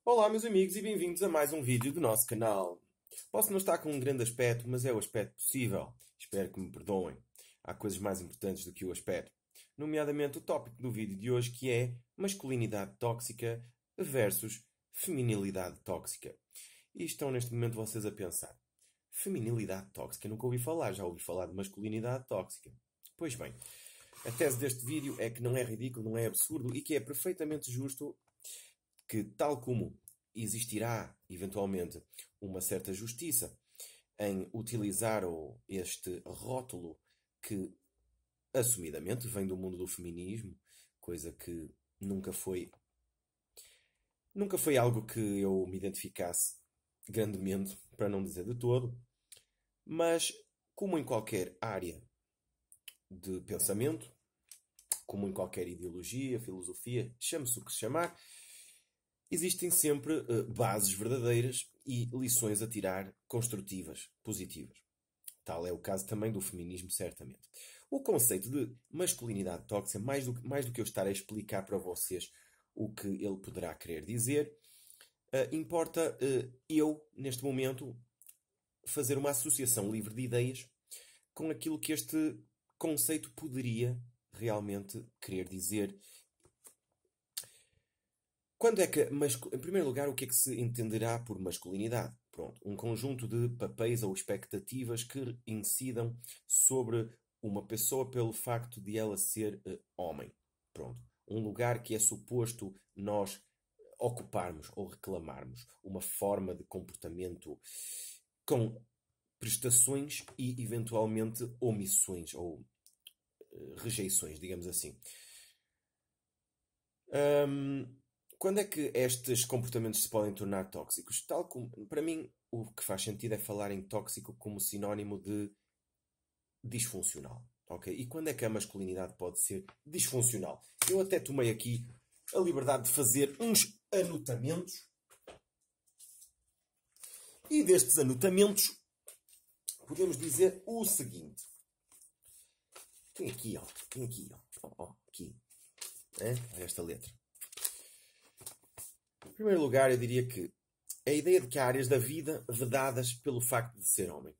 Olá, meus amigos, e bem-vindos a mais um vídeo do nosso canal. Posso não estar com um grande aspecto, mas é o aspecto possível. Espero que me perdoem. Há coisas mais importantes do que o aspecto. Nomeadamente o tópico do vídeo de hoje, que é masculinidade tóxica versus feminilidade tóxica. E estão neste momento vocês a pensar: feminilidade tóxica? Nunca ouvi falar, já ouvi falar de masculinidade tóxica. Pois bem, a tese deste vídeo é que não é ridículo, não é absurdo e que é perfeitamente justo que, tal como existirá eventualmente uma certa justiça em utilizar este rótulo que assumidamente vem do mundo do feminismo, coisa que nunca foi, nunca foi algo que eu me identificasse grandemente, para não dizer de todo, mas como em qualquer área de pensamento, como em qualquer ideologia, filosofia, chame-se o que se chamar, existem sempre bases verdadeiras e lições a tirar construtivas, positivas. Tal é o caso também do feminismo, certamente. O conceito de masculinidade tóxica, mais do que eu estar a explicar para vocês o que ele poderá querer dizer, importa eu, neste momento, fazer uma associação livre de ideias com aquilo que este conceito poderia realmente querer dizer. Quando é que, em primeiro lugar, o que é que se entenderá por masculinidade? Pronto, um conjunto de papéis ou expectativas que incidam sobre uma pessoa pelo facto de ela ser homem. Pronto, um lugar que é suposto nós ocuparmos ou reclamarmos, uma forma de comportamento com prestações e eventualmente omissões ou rejeições, digamos assim. Hum, Quando é que estes comportamentos se podem tornar tóxicos? Tal como, para mim, o que faz sentido é falar em tóxico como sinónimo de disfuncional. Ok? E quando é que a masculinidade pode ser disfuncional? Eu até tomei aqui a liberdade de fazer uns anotamentos. E destes anotamentos podemos dizer o seguinte. Tem aqui, ó. Tem aqui, ó. Aqui. Esta letra. Em primeiro lugar, eu diria que a ideia de que há áreas da vida vedadas pelo facto de ser homem.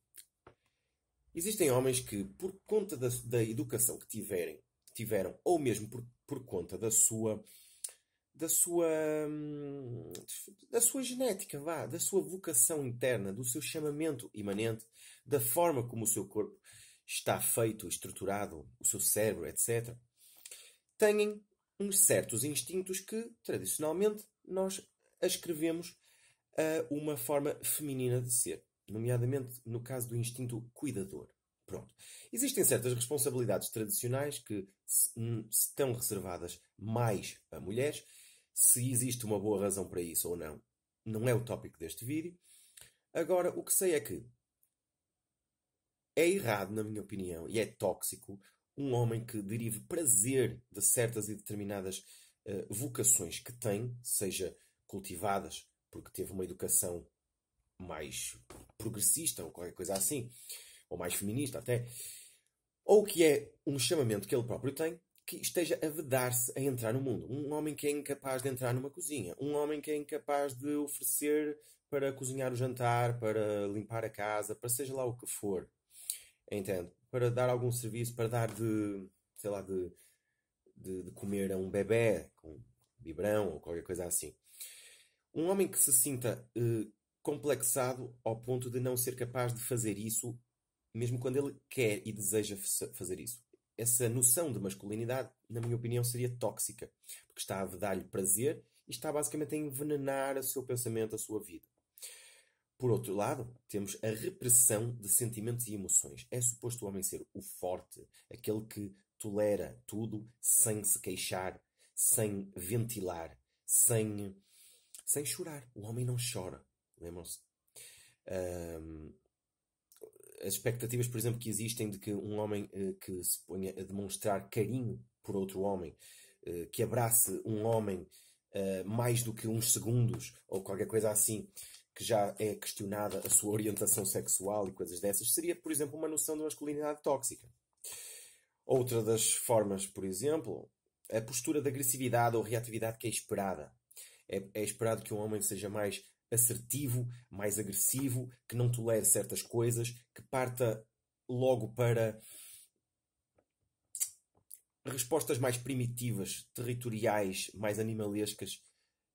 Existem homens que, por conta da educação que tiveram, ou mesmo por conta da sua, hum, da sua genética, vá, da sua vocação interna, do seu chamamento imanente, da forma como o seu corpo está feito, estruturado, o seu cérebro, etc., têm uns certos instintos que, tradicionalmente, nós ascrevemos a uma forma feminina de ser, nomeadamente no caso do instinto cuidador. Pronto. Existem certas responsabilidades tradicionais que estão reservadas mais a mulheres. Se existe uma boa razão para isso ou não, não é o tópico deste vídeo. Agora, o que sei é que é errado, na minha opinião, e é tóxico um homem que derive prazer de certas e determinadas vocações que tem, seja cultivadas porque teve uma educação mais progressista ou qualquer coisa assim, ou mais feminista até, ou que é um chamamento que ele próprio tem, que esteja a vedar-se a entrar no mundo. Um homem que é incapaz de entrar numa cozinha, um homem que é incapaz de oferecer para cozinhar o jantar, para limpar a casa, para seja lá o que for. Entende? Para dar algum serviço, para dar de, sei lá, de comer a um bebé com biberão ou qualquer coisa assim. Um homem que se sinta complexado ao ponto de não ser capaz de fazer isso, mesmo quando ele quer e deseja fazer isso. Essa noção de masculinidade, na minha opinião, seria tóxica, porque está a dar-lhe prazer e está basicamente a envenenar o seu pensamento, a sua vida. Por outro lado, temos a repressão de sentimentos e emoções. É suposto o homem ser o forte, aquele que tolera tudo sem se queixar, sem ventilar, sem chorar. O homem não chora. Lembram-se? Ahm, as expectativas, por exemplo, que existem de que um homem que se ponha a demonstrar carinho por outro homem, que abrace um homem mais do que uns segundos, ou qualquer coisa assim, que já é questionada a sua orientação sexual e coisas dessas, seria, por exemplo, uma noção de masculinidade tóxica. Outra das formas, por exemplo, a postura de agressividade ou reatividade que é esperada. É esperado que um homem seja mais assertivo, mais agressivo, que não tolere certas coisas, que parta logo para respostas mais primitivas, territoriais, mais animalescas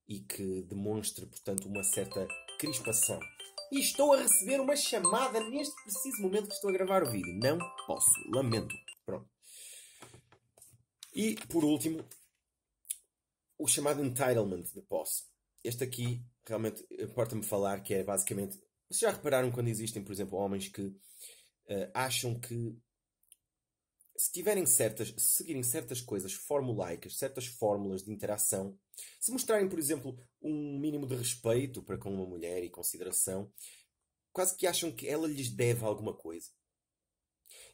e que demonstre, portanto, uma certa crispação. E estou a receber uma chamada neste preciso momento que estou a gravar o vídeo. Não posso, lamento. Pronto. E, por último, o chamado entitlement de posse. Este aqui, realmente, importa-me falar que é basicamente... Vocês já repararam quando existem, por exemplo, homens que acham que se seguirem certas coisas formulaicas, certas fórmulas de interação, se mostrarem, por exemplo, um mínimo de respeito para com uma mulher e consideração, quase que acham que ela lhes deve alguma coisa.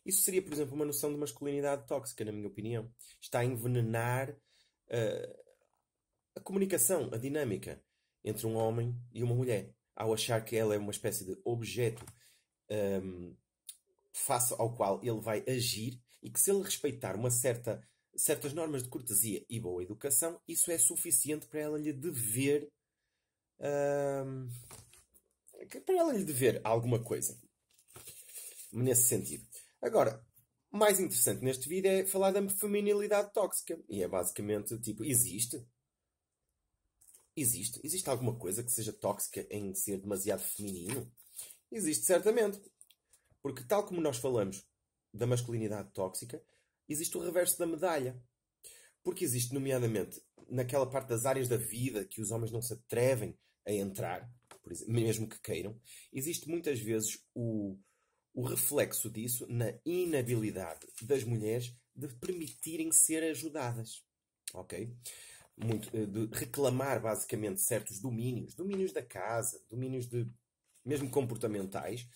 Isso seria, por exemplo, uma noção de masculinidade tóxica, na minha opinião. Está a envenenar a comunicação, a dinâmica entre um homem e uma mulher, ao achar que ela é uma espécie de objeto face ao qual ele vai agir e que se ele respeitar certas normas de cortesia e boa educação, isso é suficiente para ela lhe dever alguma coisa. Nesse sentido. Agora, mais interessante neste vídeo é falar da feminilidade tóxica. E é basicamente, tipo, existe? Existe alguma coisa que seja tóxica em ser demasiado feminino? Existe, certamente. Porque tal como nós falamos da masculinidade tóxica, existe o reverso da medalha. Porque existe, nomeadamente, naquela parte das áreas da vida que os homens não se atrevem a entrar, por exemplo, mesmo que queiram, existe muitas vezes o reflexo disso na inabilidade das mulheres de permitirem ser ajudadas. Ok? De reclamar basicamente certos domínios da casa, domínios mesmo comportamentais,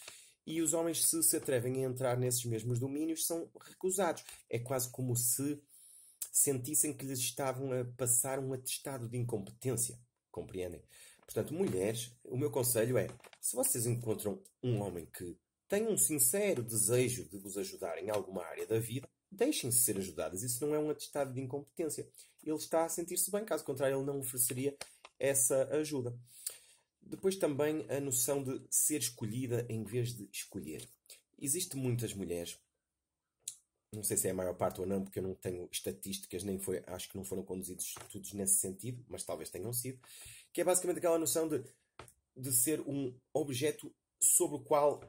e os homens, se atrevem a entrar nesses mesmos domínios, são recusados. É quase como se sentissem que lhes estavam a passar um atestado de incompetência. Compreendem? Portanto, mulheres, o meu conselho é, se vocês encontram um homem que tem um sincero desejo de vos ajudar em alguma área da vida, deixem-se ser ajudadas. Isso não é um atestado de incompetência. Ele está a sentir-se bem, caso contrário, ele não ofereceria essa ajuda. Depois também a noção de ser escolhida em vez de escolher. Existem muitas mulheres, não sei se é a maior parte ou não, porque eu não tenho estatísticas, acho que não foram conduzidos estudos nesse sentido, mas talvez tenham sido, que é basicamente aquela noção de ser um objeto sobre o qual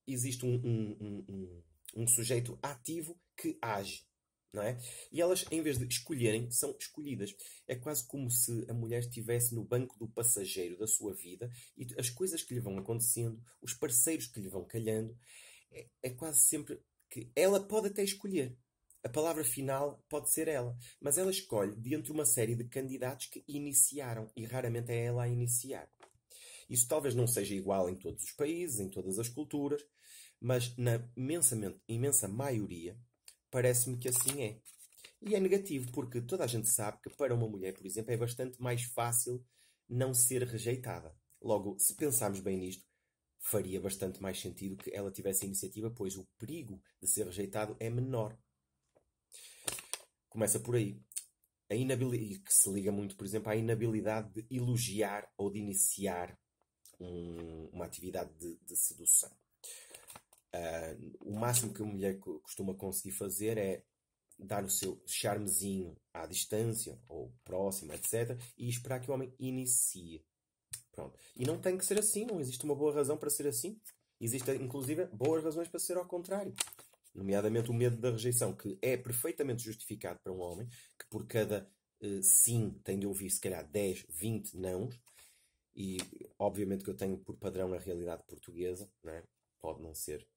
existe um sujeito ativo que age. Não é? E elas, em vez de escolherem, são escolhidas. É quase como se a mulher estivesse no banco do passageiro da sua vida e as coisas que lhe vão acontecendo, os parceiros que lhe vão calhando, é quase sempre que ela pode até escolher. A palavra final pode ser ela, mas ela escolhe de entre uma série de candidatos que iniciaram e raramente é ela a iniciar. Isso talvez não seja igual em todos os países, em todas as culturas, mas na imensa maioria parece-me que assim é. E é negativo, porque toda a gente sabe que para uma mulher, por exemplo, é bastante mais fácil não ser rejeitada. Logo, se pensarmos bem nisto, faria bastante mais sentido que ela tivesse a iniciativa, pois o perigo de ser rejeitado é menor. Começa por aí. A inabilidade, que se liga muito, por exemplo, à inabilidade de elogiar ou de iniciar uma atividade de sedução. O máximo que a mulher costuma conseguir fazer é dar o seu charmezinho à distância ou próximo, etc. e esperar que o homem inicie. Pronto. E não tem que ser assim, não existe uma boa razão para ser assim. Existem, inclusive, boas razões para ser ao contrário. Nomeadamente o medo da rejeição, que é perfeitamente justificado para um homem, que por cada sim tem de ouvir, se calhar, 10, 20 nãos. E, obviamente, que eu tenho por padrão a realidade portuguesa, não é? Pode não ser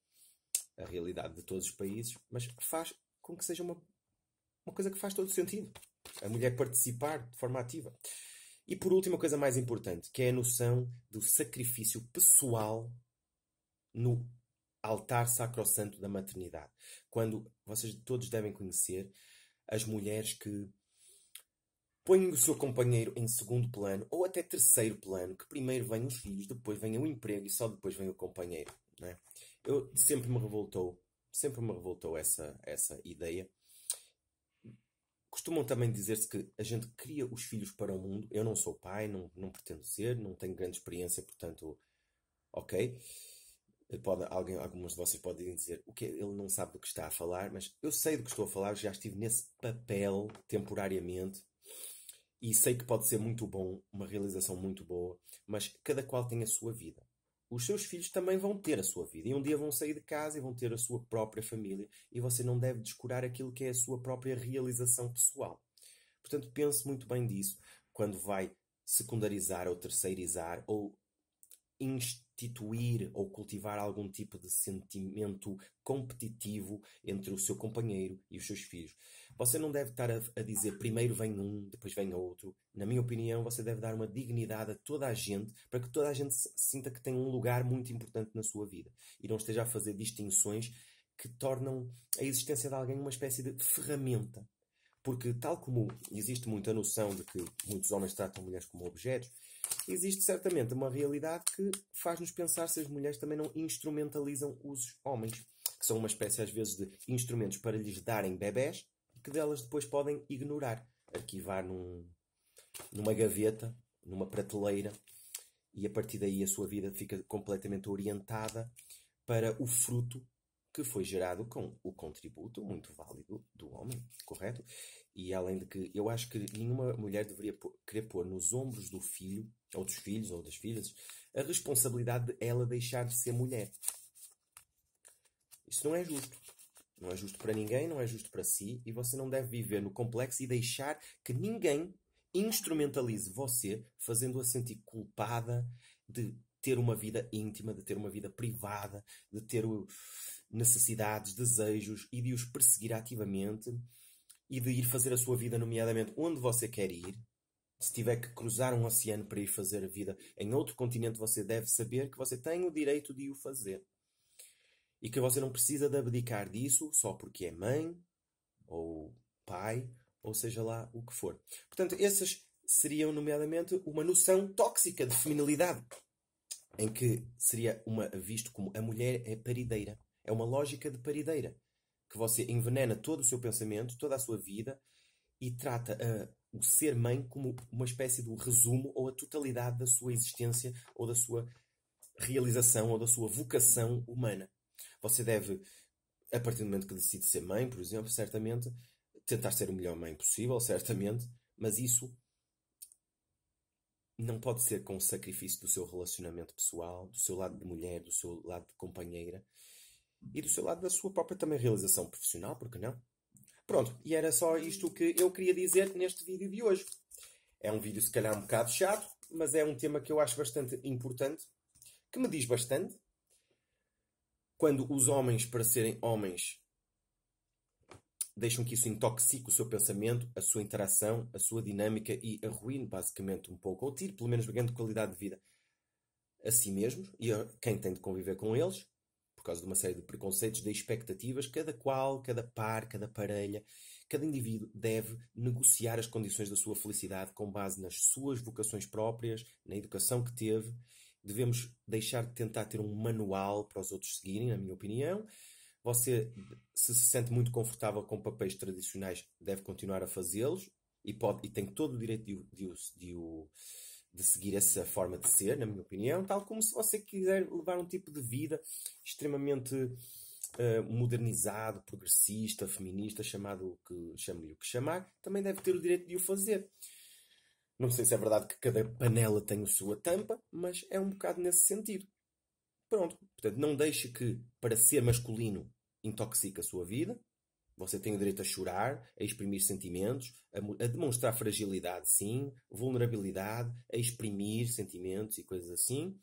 a realidade de todos os países, mas faz com que seja uma coisa que faz todo sentido. A mulher participar de forma ativa. E por último, a coisa mais importante, que é a noção do sacrifício pessoal no altar sacrossanto da maternidade. Quando vocês todos devem conhecer as mulheres que põem o seu companheiro em segundo plano, ou até terceiro plano, que primeiro vêm os filhos, depois vem o emprego e só depois vem o companheiro. Não é? Sempre me revoltou essa ideia. Costumam também dizer-se que a gente cria os filhos para o mundo. Eu não sou pai, não pretendo ser, não tenho grande experiência, portanto, ok. Algumas de vocês podem dizer o que ele não sabe do que está a falar, mas eu sei do que estou a falar, já estive nesse papel temporariamente e sei que pode ser muito bom, uma realização muito boa, mas cada qual tem a sua vida. Os seus filhos também vão ter a sua vida e um dia vão sair de casa e vão ter a sua própria família e você não deve descurar aquilo que é a sua própria realização pessoal. Portanto, pense muito bem disso quando vai secundarizar ou terceirizar ou instituir ou cultivar algum tipo de sentimento competitivo entre o seu companheiro e os seus filhos. Você não deve estar a dizer primeiro vem um, depois vem outro. Na minha opinião, você deve dar uma dignidade a toda a gente para que toda a gente sinta que tem um lugar muito importante na sua vida e não esteja a fazer distinções que tornam a existência de alguém uma espécie de ferramenta. Porque, tal como existe muita noção de que muitos homens tratam mulheres como objetos, existe certamente uma realidade que faz-nos pensar se as mulheres também não instrumentalizam os homens, que são uma espécie, às vezes, de instrumentos para lhes darem bebés, que delas depois podem ignorar, arquivar numa gaveta, numa prateleira, e a partir daí a sua vida fica completamente orientada para o fruto que foi gerado com o contributo muito válido do homem, correto? E além de que eu acho que nenhuma mulher deveria querer pôr nos ombros do filho, ou dos filhos, ou das filhas, a responsabilidade de ela deixar de ser mulher. Isso não é justo. Não é justo para ninguém, não é justo para si, e você não deve viver no complexo e deixar que ninguém instrumentalize você, fazendo-a sentir culpada de ter uma vida íntima, de ter uma vida privada, de ter necessidades, desejos e de os perseguir ativamente e de ir fazer a sua vida, nomeadamente, onde você quer ir. Se tiver que cruzar um oceano para ir fazer a vida em outro continente, você deve saber que você tem o direito de o fazer. E que você não precisa de abdicar disso só porque é mãe, ou pai, ou seja lá o que for. Portanto, essas seriam, nomeadamente, uma noção tóxica de feminilidade, em que seria visto como a mulher é parideira. É uma lógica de parideira, que você envenena todo o seu pensamento, toda a sua vida, e trata o ser mãe como uma espécie de resumo ou a totalidade da sua existência, ou da sua realização, ou da sua vocação humana. Você deve, a partir do momento que decide ser mãe, por exemplo, certamente, tentar ser a melhor mãe possível, certamente, mas isso não pode ser com o sacrifício do seu relacionamento pessoal, do seu lado de mulher, do seu lado de companheira e do seu lado da sua própria também realização profissional, porque não? Pronto, e era só isto que eu queria dizer neste vídeo de hoje. É um vídeo se calhar um bocado chato, mas é um tema que eu acho bastante importante, que me diz bastante. Quando os homens, para serem homens, deixam que isso intoxique o seu pensamento, a sua interação, a sua dinâmica e arruine basicamente um pouco, ou tire pelo menos grande qualidade de vida a si mesmos e a quem tem de conviver com eles, por causa de uma série de preconceitos, de expectativas, cada qual, cada par, cada parelha, cada indivíduo deve negociar as condições da sua felicidade com base nas suas vocações próprias, na educação que teve. Devemos deixar de tentar ter um manual para os outros seguirem, na minha opinião. Você, se sente muito confortável com papéis tradicionais, deve continuar a fazê-los e tem todo o direito de seguir essa forma de ser, na minha opinião, tal como se você quiser levar um tipo de vida extremamente modernizado, progressista, feminista, chame-lhe o que chamar, também deve ter o direito de o fazer. Não sei se é verdade que cada panela tem a sua tampa, mas é um bocado nesse sentido. Pronto. Portanto, não deixe que, para ser masculino, intoxique a sua vida. Você tem o direito a chorar, a exprimir sentimentos, a demonstrar fragilidade, sim, vulnerabilidade, a exprimir sentimentos e coisas assim,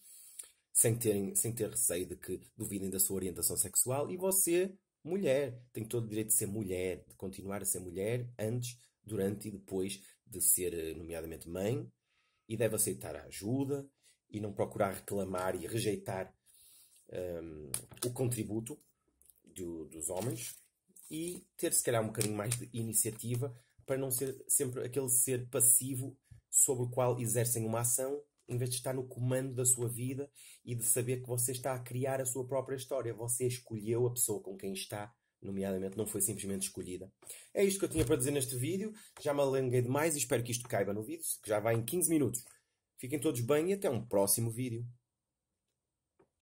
sem ter receio de que duvidem da sua orientação sexual. E você, mulher, tem todo o direito de ser mulher, de continuar a ser mulher antes, durante e depois de ser, nomeadamente, mãe, e deve aceitar a ajuda e não procurar reclamar e rejeitar o contributo dos homens e ter, se calhar, um bocadinho mais de iniciativa para não ser sempre aquele ser passivo sobre o qual exercem uma ação, em vez de estar no comando da sua vida e de saber que você está a criar a sua própria história. Você escolheu a pessoa com quem está nomeadamente, não foi simplesmente escolhida. É isto que eu tinha para dizer neste vídeo. Já me alonguei demais e espero que isto caiba no vídeo, que já vai em 15 minutos. Fiquem todos bem e até um próximo vídeo.